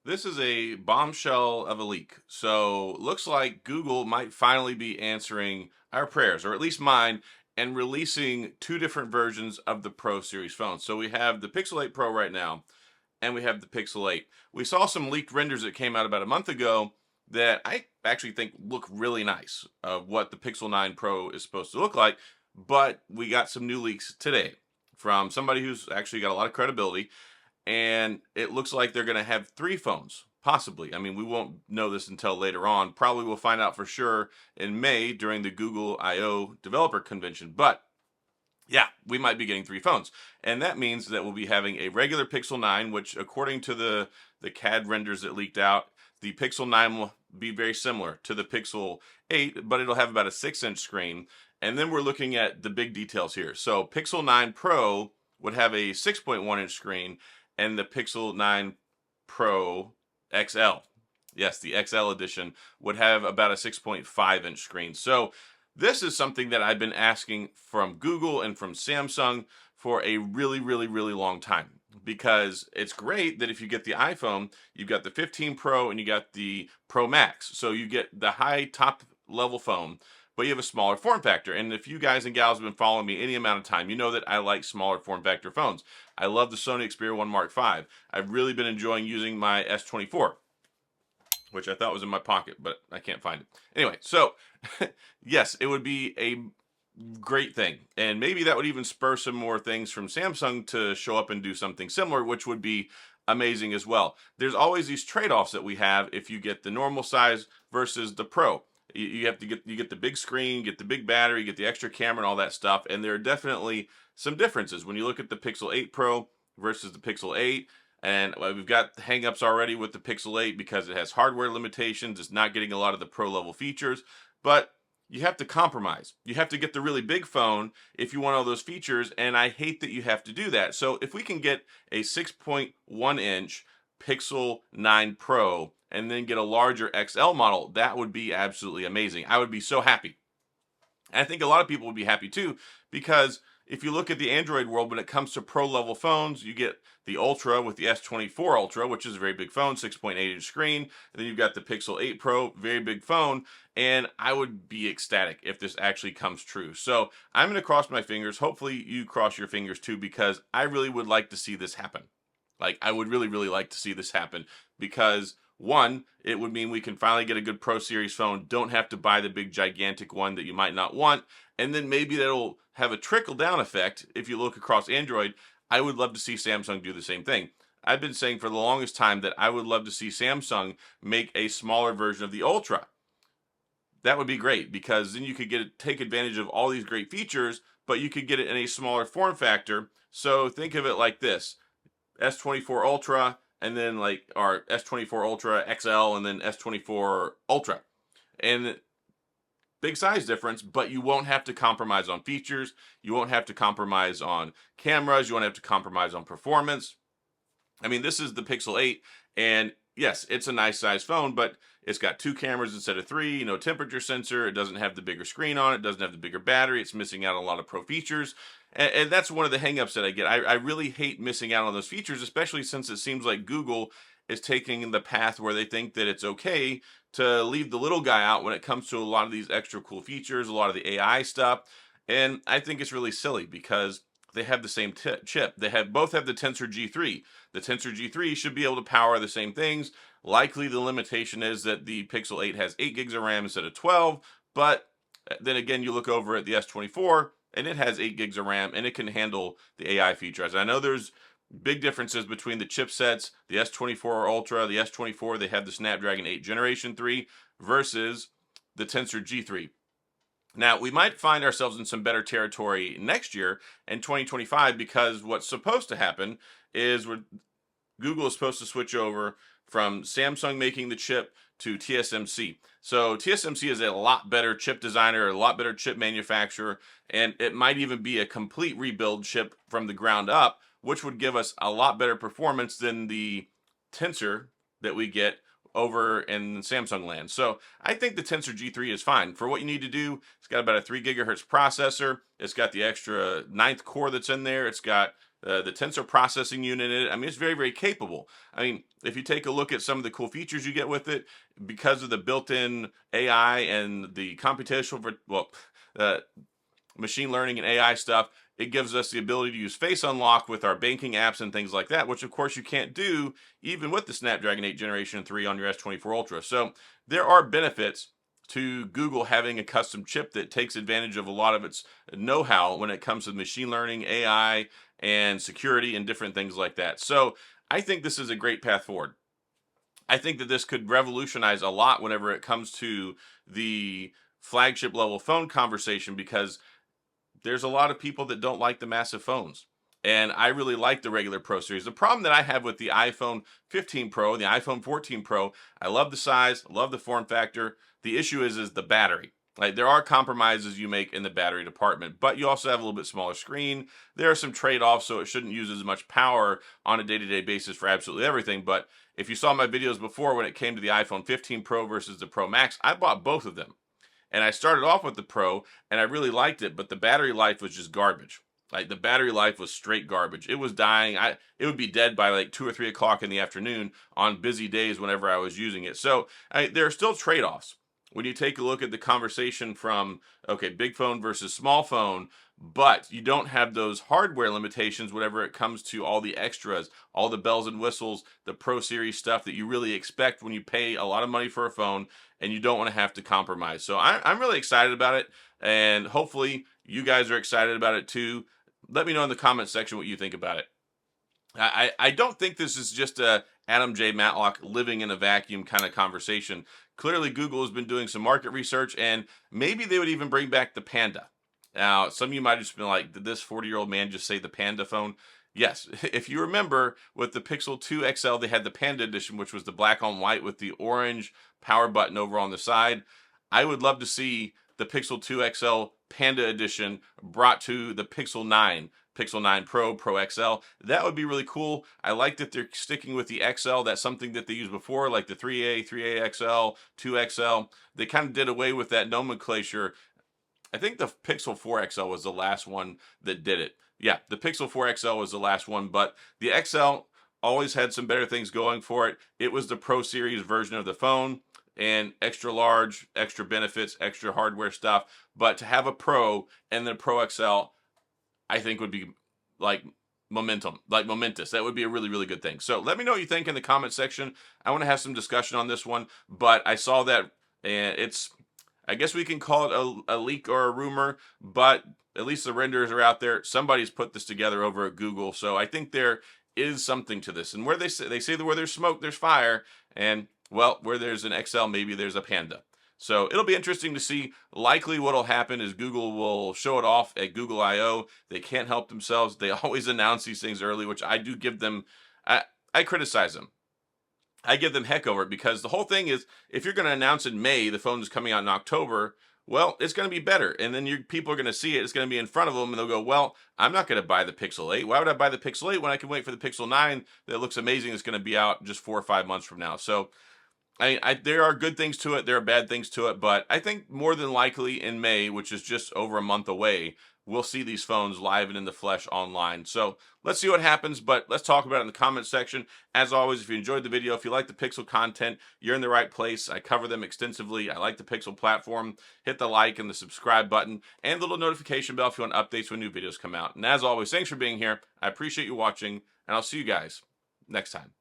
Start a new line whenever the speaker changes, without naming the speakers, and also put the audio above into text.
this is a bombshell of a leak. So looks like Google might finally be answering our prayers, or at least mine, and releasing two different versions of the Pro series phone. So we have the Pixel 8 Pro right now, and we have the Pixel 8. We saw some leaked renders that came out about a month ago that I actually think look really nice of what the Pixel 9 Pro is supposed to look like. But we got some new leaks today from somebody who's actually got a lot of credibility, and it looks like they're going to have three phones, possibly. I mean, we won't know this until later on. Probably we'll find out for sure in May during the Google I/O developer convention. But yeah, we might be getting three phones, and that means that we'll be having a regular Pixel 9, which, according to the CAD renders that leaked out, the Pixel 9 will be very similar to the Pixel 8, but it'll have about a 6-inch screen. And then we're looking at the big details here. So Pixel 9 Pro would have a 6.1-inch screen, and the Pixel 9 Pro XL, yes, the XL edition, would have about a 6.5-inch screen. So this is something that I've been asking from Google and from Samsung for a really, really, really long time, because it's great that if you get the iPhone, you've got the 15 Pro and you got the Pro Max. So you get the high top level phone, but you have a smaller form factor. And if you guys and gals have been following me any amount of time, you know that I like smaller form factor phones. I love the Sony Xperia 1 Mark V. I've really been enjoying using my S24, which I thought was in my pocket, but I can't find it. Anyway, so yes, it would be a great thing. And maybe that would even spur some more things from Samsung to show up and do something similar, which would be amazing as well. There's always these trade-offs that we have if you get the normal size versus the Pro. You have to get the big screen, get the big battery, get the extra camera and all that stuff. And there are definitely some differences when you look at the Pixel 8 Pro versus the Pixel 8. And we've got hangups already with the Pixel 8 because it has hardware limitations. It's not getting a lot of the pro level features, but you have to compromise. You have to get the really big phone if you want all those features, and I hate that you have to do that. So if we can get a 6.1-inch Pixel 9 Pro and then get a larger XL model, that would be absolutely amazing. I would be so happy. And I think a lot of people would be happy too, because if you look at the Android world, when it comes to pro level phones, you get the Ultra with the S24 Ultra, which is a very big phone, 6.8-inch screen. And then you've got the Pixel 8 Pro, very big phone. And I would be ecstatic if this actually comes true. So I'm going to cross my fingers. Hopefully you cross your fingers too, because I really would like to see this happen. Like, I would really, really like to see this happen, because one, it would mean we can finally get a good Pro Series phone, don't have to buy the big gigantic one that you might not want, and then maybe that'll have a trickle-down effect if you look across Android. I would love to see Samsung do the same thing. I've been saying for the longest time that I would love to see Samsung make a smaller version of the Ultra. That would be great, because then you could take advantage of all these great features, but you could get it in a smaller form factor. So think of it like this: S24 Ultra, and then like our S24 Ultra XL, and then S24 Ultra. And big size difference, but you won't have to compromise on features. You won't have to compromise on cameras. You won't have to compromise on performance. I mean, this is the Pixel 8, and yes, it's a nice size phone, but it's got two cameras instead of three, no temperature sensor. It doesn't have the bigger screen on it. Doesn't have the bigger battery. It's missing out on a lot of pro features. And that's one of the hangups that I get. I really hate missing out on those features, especially since it seems like Google is taking the path where they think that it's okay to leave the little guy out when it comes to a lot of these extra cool features, a lot of the AI stuff. And I think it's really silly, because they have the same chip. Both have the Tensor G3. The Tensor G3 should be able to power the same things. Likely the limitation is that the Pixel 8 has 8 gigs of RAM instead of 12, but then again, you look over at the S24 and it has 8 gigs of RAM and it can handle the AI features. I know there's big differences between the chipsets. The S24 Ultra, the S24, they have the Snapdragon 8 Generation 3 versus the Tensor G3. Now, we might find ourselves in some better territory next year in 2025, because what's supposed to happen is Google is supposed to switch over from Samsung making the chip to TSMC. So TSMC is a lot better chip designer, a lot better chip manufacturer, and it might even be a complete rebuild chip from the ground up, which would give us a lot better performance than the Tensor that we get over in Samsung land. So I think the Tensor G3 is fine for what you need to do. It's got about a 3 gigahertz processor. It's got the extra ninth core that's in there. It's got the tensor processing unit in it. I mean, it's very, very capable. I mean, if you take a look at some of the cool features you get with it, because of the built-in AI and the uh, machine learning and AI stuff, it gives us the ability to use Face Unlock with our banking apps and things like that, which of course you can't do even with the Snapdragon 8 Generation 3 on your S24 Ultra. So there are benefits to Google having a custom chip that takes advantage of a lot of its know-how when it comes to machine learning, AI, and security and different things like that. So I think this is a great path forward. I think that this could revolutionize a lot whenever it comes to the flagship level phone conversation, because there's a lot of people that don't like the massive phones. And I really like the regular Pro series. The problem that I have with the iPhone 15 Pro and the iPhone 14 Pro, I love the size, love the form factor. The issue is the battery. Like, there are compromises you make in the battery department, but you also have a little bit smaller screen. There are some trade-offs, so it shouldn't use as much power on a day-to-day basis for absolutely everything. But if you saw my videos before when it came to the iPhone 15 Pro versus the Pro Max, I bought both of them. And I started off with the Pro, and I really liked it, but the battery life was just garbage. Like, the battery life was straight garbage. It was dying. It would be dead by like 2 or 3 o'clock in the afternoon on busy days whenever I was using it. So there are still trade-offs. When you take a look at the conversation from, okay, big phone versus small phone, but you don't have those hardware limitations whenever it comes to all the extras, all the bells and whistles, the Pro Series stuff that you really expect when you pay a lot of money for a phone, and you don't want to have to compromise. So I'm really excited about it, and hopefully you guys are excited about it too. Let me know in the comment section what you think about it. I don't think this is just a Adam J. Matlock living in a vacuum kind of conversation. Clearly, Google has been doing some market research, and maybe they would even bring back the Panda. Now, some of you might have just been like, did this 40-year-old man just say the Panda phone? Yes, if you remember with the Pixel 2 XL, they had the Panda edition, which was the black on white with the orange power button over on the side. I would love to see the Pixel 2 XL Panda edition brought to the Pixel 9, Pixel 9 Pro, Pro XL. That would be really cool. I like that they're sticking with the XL. That's something that they used before, like the 3A, 3A XL, 2 XL. They kind of did away with that nomenclature. I think the Pixel 4 XL was the last one that did it. Yeah, the Pixel 4 XL was the last one, but the XL always had some better things going for it. It was the Pro Series version of the phone, and extra large, extra benefits, extra hardware stuff. But to have a Pro and then a Pro XL, I think would be like momentous. That would be a really, really good thing. So let me know what you think in the comment section. I want to have some discussion on this one, but I saw that, and I guess we can call it a leak or a rumor, but at least the renders are out there. Somebody's put this together over at Google, so I think there is something to this. And where they say that where there's smoke, there's fire, and well, where there's an XL, maybe there's a Panda. So it'll be interesting to see. Likely what'll happen is Google will show it off at Google I/O. They can't help themselves. They always announce these things early, which I do give them. I criticize them. I give them heck over it, because the whole thing is, if you're going to announce in May the phone is coming out in October, well, it's going to be better. And then people are going to see it. It's going to be in front of them, and they'll go, well, I'm not going to buy the Pixel 8. Why would I buy the Pixel 8 when I can wait for the Pixel 9 that looks amazing? It's going to be out just 4 or 5 months from now. So there are good things to it. There are bad things to it. But I think more than likely in May, which is just over a month away, we'll see these phones live and in the flesh online. So let's see what happens, but let's talk about it in the comment section. As always, if you enjoyed the video, if you like the Pixel content, you're in the right place. I cover them extensively. I like the Pixel platform. Hit the like and the subscribe button and the little notification bell if you want updates when new videos come out. And as always, thanks for being here. I appreciate you watching, and I'll see you guys next time.